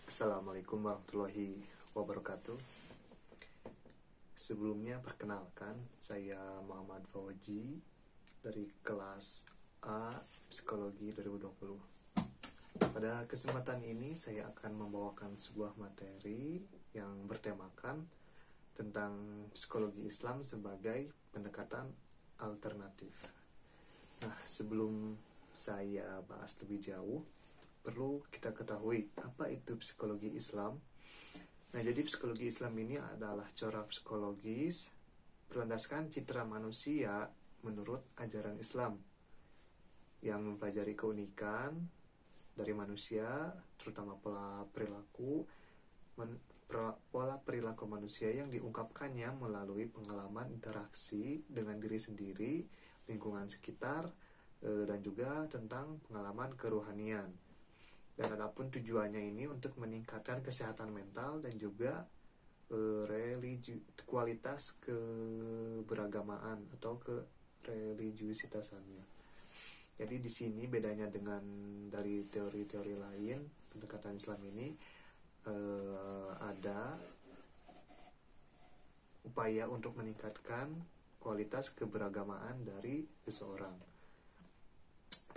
Assalamualaikum warahmatullahi wabarakatuh. Sebelumnya perkenalkan, saya Muhammad Fauji dari kelas A Psikologi 2020. Pada kesempatan ini saya akan membawakan sebuah materi yang bertemakan tentang psikologi Islam sebagai pendekatan alternatif. Nah, sebelum saya bahas lebih jauh, perlu kita ketahui apa itu psikologi Islam. Nah, jadi psikologi Islam ini adalah corak psikologis berlandaskan citra manusia menurut ajaran Islam yang mempelajari keunikan dari manusia, terutama pola perilaku manusia yang diungkapkannya melalui pengalaman interaksi dengan diri sendiri, lingkungan sekitar, dan juga tentang pengalaman kerohanian. Dan adapun tujuannya ini untuk meningkatkan kesehatan mental dan juga kualitas keberagamaan atau kereligiusitasannya. Jadi di sini bedanya dengan dari teori-teori lain, pendekatan Islam ini ada upaya untuk meningkatkan kualitas keberagamaan dari seseorang.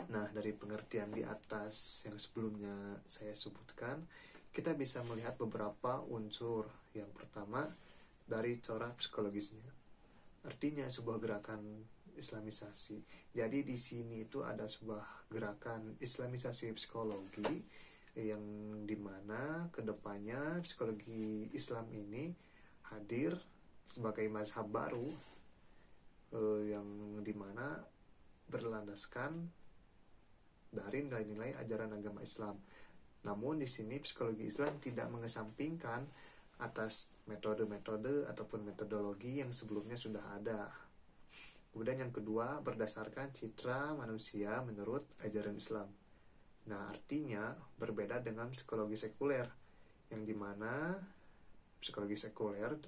Nah, dari pengertian di atas yang sebelumnya saya sebutkan, kita bisa melihat beberapa unsur. Yang pertama, dari corak psikologisnya. Artinya sebuah gerakan islamisasi. Jadi di sini itu ada sebuah gerakan islamisasi psikologi yang dimana kedepannya psikologi Islam ini hadir sebagai mazhab baru yang dimana berlandaskan dari nilai-nilai ajaran agama Islam. Namun di sini psikologi Islam tidak mengesampingkan atas metode-metode ataupun metodologi yang sebelumnya sudah ada. Kemudian yang kedua, berdasarkan citra manusia menurut ajaran Islam. Nah, artinya berbeda dengan psikologi sekuler, yang dimana psikologi sekuler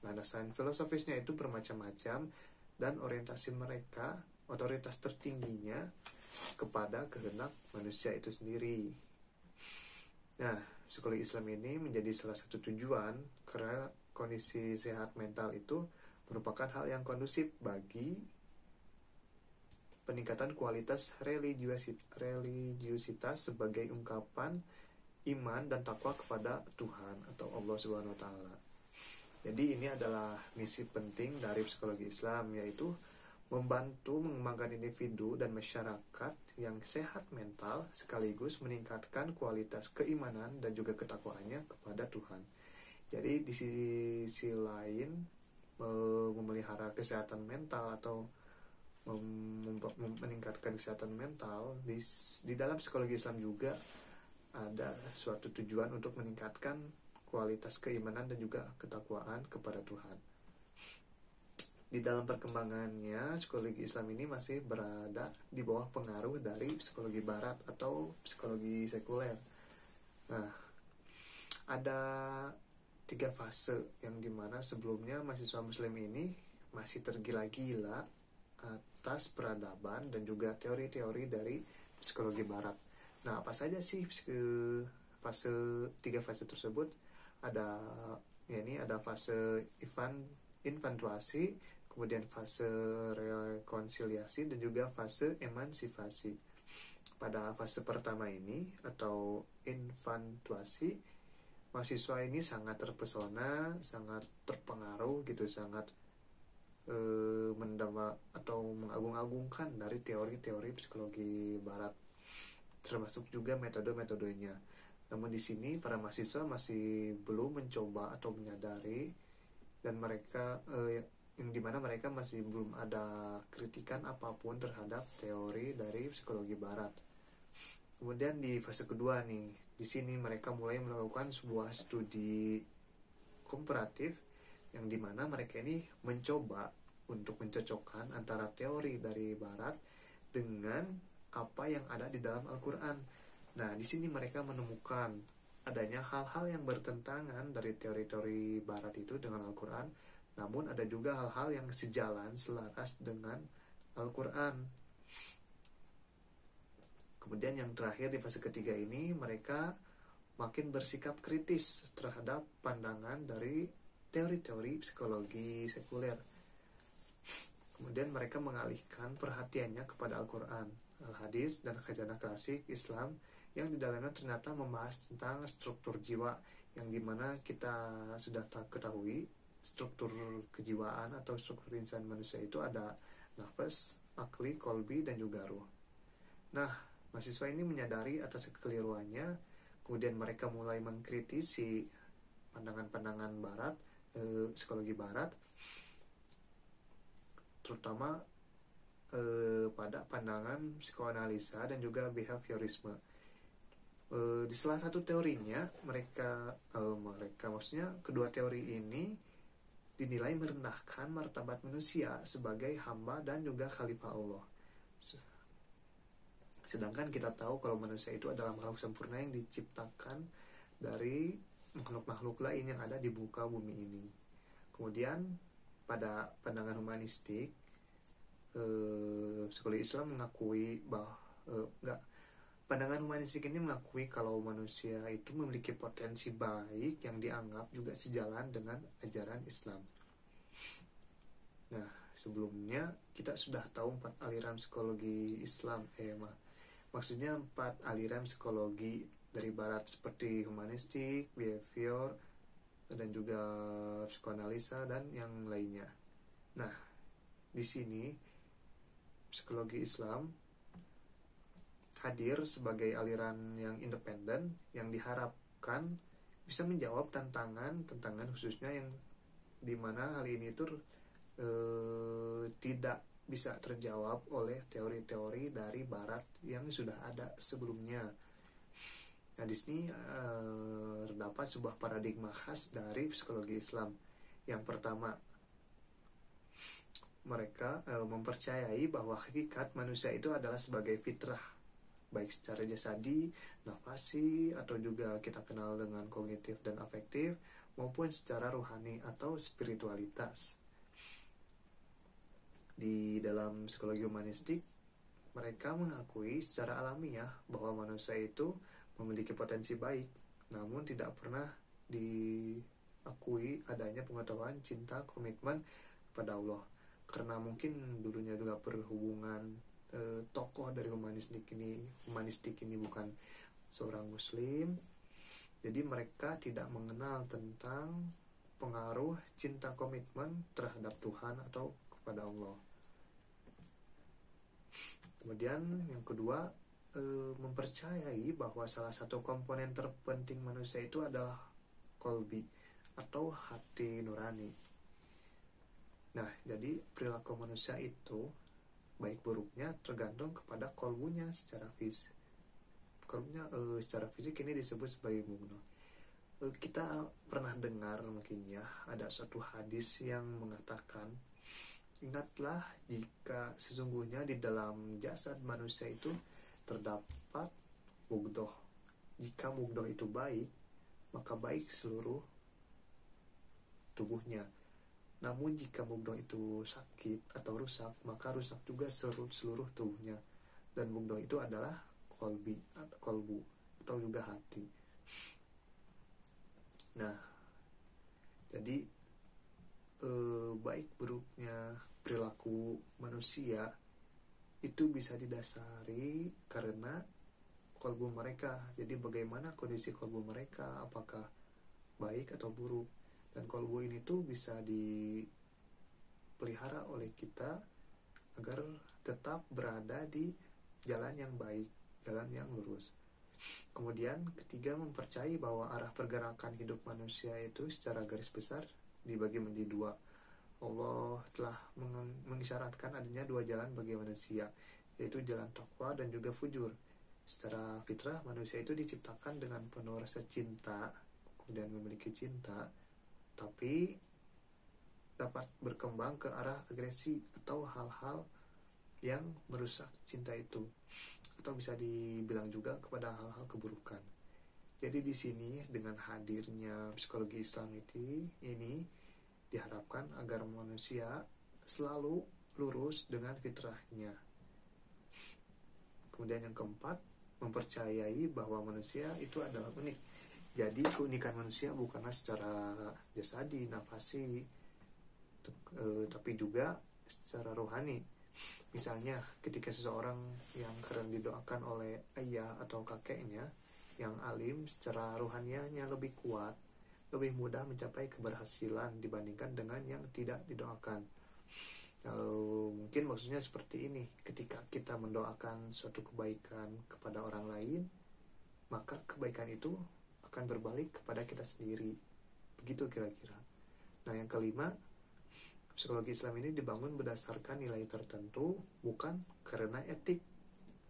landasan filosofisnya itu bermacam-macam dan orientasi mereka, otoritas tertingginya kepada kehendak manusia itu sendiri. Nah, psikologi Islam ini menjadi salah satu tujuan karena kondisi sehat mental itu merupakan hal yang kondusif bagi peningkatan kualitas religiusitas sebagai ungkapan iman dan takwa kepada Tuhan atau Allah Subhanahu wa taala. Jadi ini adalah misi penting dari psikologi Islam, yaitu membantu mengembangkan individu dan masyarakat yang sehat mental sekaligus meningkatkan kualitas keimanan dan juga ketakwaannya kepada Tuhan. Jadi di sisi lain memelihara kesehatan mental atau meningkatkan kesehatan mental di dalam psikologi Islam juga ada suatu tujuan untuk meningkatkan kualitas keimanan dan juga ketakwaan kepada Tuhan. Di dalam perkembangannya, psikologi Islam ini masih berada di bawah pengaruh dari psikologi barat atau psikologi sekuler. Nah, ada 3 fase yang dimana sebelumnya mahasiswa muslim ini masih tergila-gila atas peradaban dan juga teori-teori dari psikologi barat. Nah, apa saja sih 3 fase tersebut? Ada fase infantuasi, kemudian fase rekonsiliasi, dan juga fase emansipasi. Pada fase pertama ini atau infantuasi, mahasiswa ini sangat terpesona, sangat terpengaruh gitu, sangat mengagung-agungkan dari teori-teori psikologi barat, termasuk juga metode-metodenya. Namun di sini para mahasiswa masih belum mencoba atau menyadari, dan mereka yang dimana mereka masih belum ada kritikan apapun terhadap teori dari psikologi barat. Kemudian di fase kedua nih, di sini mereka mulai melakukan sebuah studi komparatif yang dimana mereka ini mencoba untuk mencocokkan antara teori dari barat dengan apa yang ada di dalam Al-Quran. Nah, di sini mereka menemukan adanya hal-hal yang bertentangan dari teori-teori barat itu dengan Al-Quran, namun ada juga hal-hal yang sejalan, selaras dengan Al-Quran. Kemudian yang terakhir di fase ketiga ini mereka makin bersikap kritis terhadap pandangan dari teori-teori psikologi sekuler. Kemudian mereka mengalihkan perhatiannya kepada Al-Quran, Al-Hadis, dan khazanah klasik Islam yang di dalamnya ternyata membahas tentang struktur jiwa, yang dimana kita sudah ketahui struktur kejiwaan atau struktur insan manusia itu ada nafas, akli, kolbi, dan juga ruh. Nah, mahasiswa ini menyadari atas kekeliruannya, kemudian mereka mulai mengkritisi pandangan-pandangan barat, psikologi barat, terutama pada pandangan psikoanalisa dan juga behaviorisme. Di salah satu teorinya mereka maksudnya kedua teori ini dinilai merendahkan martabat manusia sebagai hamba dan juga khalifah Allah. Sedangkan kita tahu kalau manusia itu adalah makhluk sempurna yang diciptakan dari makhluk-makhluk lain yang ada di muka bumi ini. Kemudian pada pandangan humanistik, psikologi Islam mengakui bahwa pandangan humanistik ini mengakui kalau manusia itu memiliki potensi baik yang dianggap juga sejalan dengan ajaran Islam. Nah, sebelumnya kita sudah tahu 4 aliran psikologi Islam, maksudnya 4 aliran psikologi dari barat seperti humanistik, behavior, dan juga psikoanalisa dan yang lainnya. Nah, di sini psikologi Islam hadir sebagai aliran yang independen yang diharapkan bisa menjawab tantangan khususnya yang dimana hal ini itu tidak bisa terjawab oleh teori-teori dari barat yang sudah ada sebelumnya. Nah, di sini terdapat sebuah paradigma khas dari psikologi Islam. Yang pertama, mereka mempercayai bahwa hakikat manusia itu adalah sebagai fitrah, baik secara jasadi, nafasi, atau juga kita kenal dengan kognitif dan afektif, maupun secara rohani atau spiritualitas. Di dalam psikologi humanistik, mereka mengakui secara alamiah bahwa manusia itu memiliki potensi baik, namun tidak pernah diakui adanya pengetahuan, cinta, komitmen kepada Allah. Karena mungkin dulunya juga berhubungan tokoh dari humanistik ini bukan seorang muslim, jadi mereka tidak mengenal tentang pengaruh cinta komitmen terhadap Tuhan atau kepada Allah. Kemudian yang kedua, mempercayai bahwa salah satu komponen terpenting manusia itu adalah kolbi atau hati nurani. Nah, jadi perilaku manusia itu baik buruknya tergantung kepada kolbunya secara fisik. Kolbunya secara fisik ini disebut sebagai mugno. Kita pernah dengar mungkin ya, ada suatu hadis yang mengatakan, ingatlah jika sesungguhnya di dalam jasad manusia itu terdapat mugdoh. Jika mugdoh itu baik, maka baik seluruh tubuhnya. Namun jika mugdoh itu sakit atau rusak, maka rusak juga seluruh tubuhnya. Dan mugdoh itu adalah kolbu atau juga hati. Nah, jadi baik buruknya perilaku manusia itu bisa didasari karena kolbu mereka. Jadi bagaimana kondisi kolbu mereka, apakah baik atau buruk. Dan kolbu ini tuh bisa dipelihara oleh kita agar tetap berada di jalan yang baik, jalan yang lurus. Kemudian ketiga, mempercayai bahwa arah pergerakan hidup manusia itu secara garis besar dibagi menjadi 2. Allah telah mengisyaratkan adanya 2 jalan bagi manusia, yaitu jalan taqwa dan juga fujur. Secara fitrah manusia itu diciptakan dengan penuh rasa cinta, kemudian memiliki cinta, tapi dapat berkembang ke arah agresi atau hal-hal yang merusak cinta itu, atau bisa dibilang juga kepada hal-hal keburukan. Jadi di sini dengan hadirnya psikologi Islam ini diharapkan agar manusia selalu lurus dengan fitrahnya. Kemudian yang keempat, mempercayai bahwa manusia itu adalah unik. Jadi keunikan manusia bukanlah secara jasadi, nafasi, tapi juga secara rohani. Misalnya ketika seseorang yang keren didoakan oleh ayah atau kakeknya yang alim, secara rohanianya lebih kuat, lebih mudah mencapai keberhasilan dibandingkan dengan yang tidak didoakan. Mungkin maksudnya seperti ini, ketika kita mendoakan suatu kebaikan kepada orang lain, maka kebaikan itu akan berbalik kepada kita sendiri. Begitu kira-kira. Nah, yang kelima, psikologi Islam ini dibangun berdasarkan nilai tertentu, bukan karena etik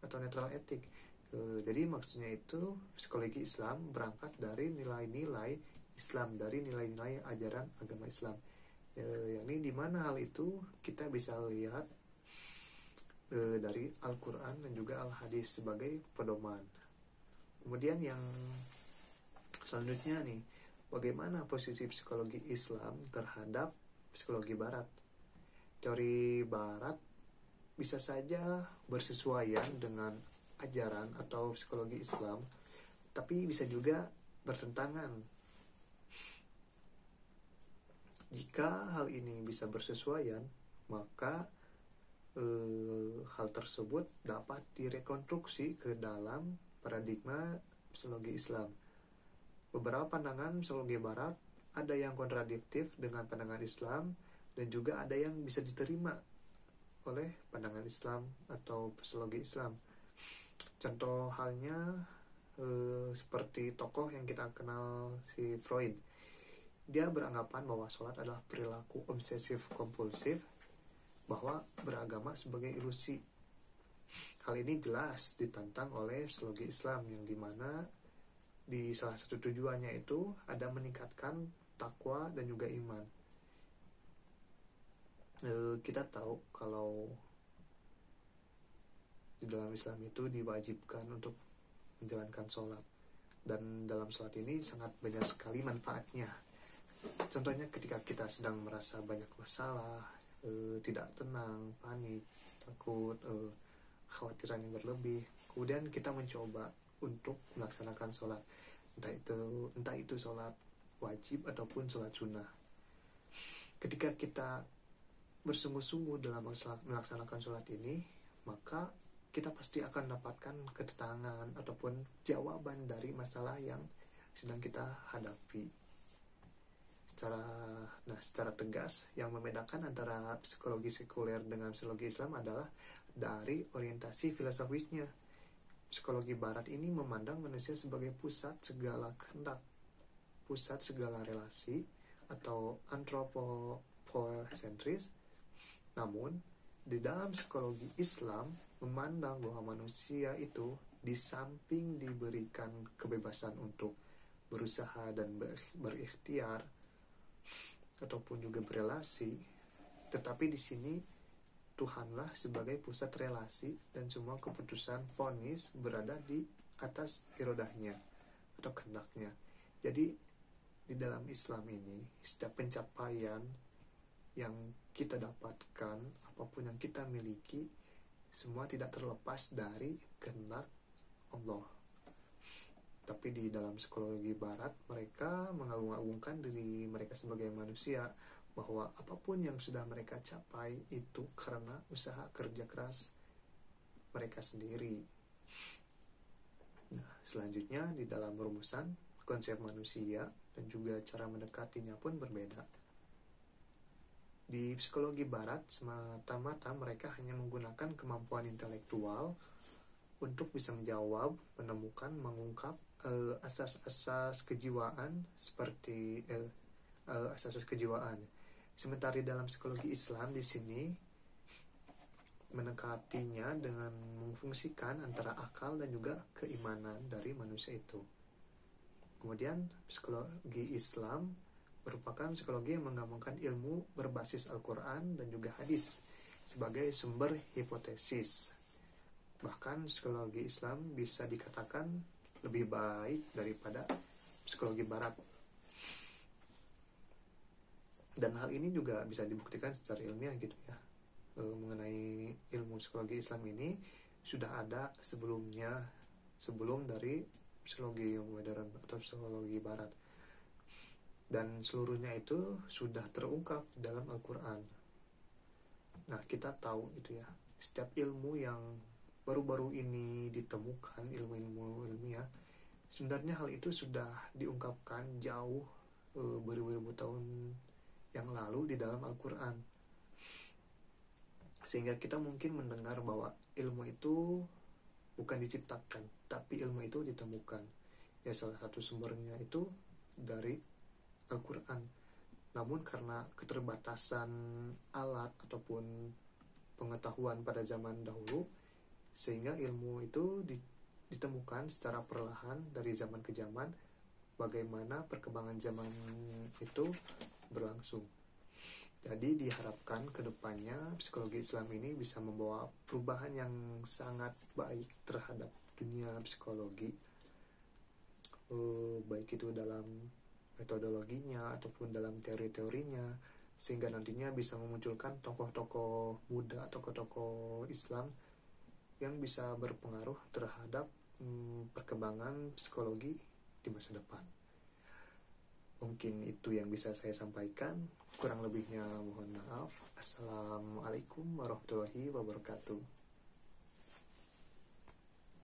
atau netral etik. Jadi maksudnya itu psikologi Islam berangkat dari nilai-nilai Islam, dari nilai-nilai ajaran agama Islam. Yakni di mana hal itu kita bisa lihat dari Al-Quran dan juga Al-Hadis sebagai pedoman. Kemudian yang selanjutnya nih, bagaimana posisi psikologi Islam terhadap psikologi Barat? Teori Barat bisa saja bersesuaian dengan ajaran atau psikologi Islam, tapi bisa juga bertentangan. Jika hal ini bisa bersesuaian, maka hal tersebut dapat direkonstruksi ke dalam paradigma psikologi Islam. Beberapa pandangan psikologi Barat ada yang kontradiktif dengan pandangan Islam, dan juga ada yang bisa diterima oleh pandangan Islam atau psikologi Islam. Contoh halnya seperti tokoh yang kita kenal, si Freud. Dia beranggapan bahwa sholat adalah perilaku obsesif kompulsif, bahwa beragama sebagai ilusi. Hal ini jelas ditantang oleh psikologi Islam, yang dimana di salah satu tujuannya itu ada meningkatkan takwa dan juga iman. Kita tahu kalau di dalam Islam itu diwajibkan untuk menjalankan sholat, dan dalam sholat ini sangat banyak sekali manfaatnya. Contohnya ketika kita sedang merasa banyak masalah, tidak tenang, panik, takut, khawatiran yang berlebih, kemudian kita mencoba untuk melaksanakan sholat, entah itu sholat wajib ataupun sholat sunnah. Ketika kita bersungguh-sungguh dalam melaksanakan sholat ini, maka kita pasti akan mendapatkan ketenangan ataupun jawaban dari masalah yang sedang kita hadapi. Secara tegas, yang membedakan antara psikologi sekuler dengan psikologi Islam adalah dari orientasi filosofisnya. Psikologi Barat ini memandang manusia sebagai pusat segala kehendak, pusat segala relasi, atau antroposentris. Namun, di dalam psikologi Islam memandang bahwa manusia itu di samping diberikan kebebasan untuk berusaha dan berikhtiar ataupun juga berelasi, tetapi di sini Tuhanlah sebagai pusat relasi, dan semua keputusan vonis berada di atas irodahnya atau kehendaknya. Jadi di dalam Islam ini, setiap pencapaian yang kita dapatkan, apapun yang kita miliki, semua tidak terlepas dari kehendak Allah. Tapi di dalam psikologi Barat, mereka mengagung-agungkan diri mereka sebagai manusia, bahwa apapun yang sudah mereka capai itu karena usaha kerja keras mereka sendiri. Nah, selanjutnya di dalam rumusan konsep manusia dan juga cara mendekatinya pun berbeda. Di psikologi Barat, semata-mata mereka hanya menggunakan kemampuan intelektual untuk bisa menjawab, menemukan, mengungkap asas-asas kejiwaan seperti asas-asas kejiwaan. Sementara di dalam psikologi Islam di sini mendekatinya dengan memfungsikan antara akal dan juga keimanan dari manusia itu. Kemudian psikologi Islam merupakan psikologi yang menggabungkan ilmu berbasis Al-Quran dan juga hadis sebagai sumber hipotesis. Bahkan psikologi Islam bisa dikatakan lebih baik daripada psikologi Barat. Dan hal ini juga bisa dibuktikan secara ilmiah gitu ya. Mengenai ilmu psikologi Islam ini sudah ada sebelum dari psikologi modern atau psikologi barat, dan seluruhnya itu sudah terungkap dalam Al-Quran. Nah, kita tahu itu ya, setiap ilmu yang baru-baru ini ditemukan, ilmu-ilmu ilmiah, sebenarnya hal itu sudah diungkapkan jauh beribu-ribu tahun yang lalu di dalam Al-Quran. Sehingga kita mungkin mendengar bahwa ilmu itu bukan diciptakan, tapi ilmu itu ditemukan. Ya, salah satu sumbernya itu dari Al-Quran. Namun karena keterbatasan alat ataupun pengetahuan pada zaman dahulu, sehingga ilmu itu ditemukan secara perlahan dari zaman ke zaman, bagaimana perkembangan zaman itu berlangsung. Jadi diharapkan ke depannya psikologi Islam ini bisa membawa perubahan yang sangat baik terhadap dunia psikologi, baik itu dalam metodologinya ataupun dalam teori-teorinya, sehingga nantinya bisa memunculkan tokoh-tokoh muda, tokoh-tokoh Islam yang bisa berpengaruh terhadap perkembangan psikologi di masa depan. Mungkin itu yang bisa saya sampaikan. Kurang lebihnya mohon maaf. Assalamualaikum warahmatullahi wabarakatuh.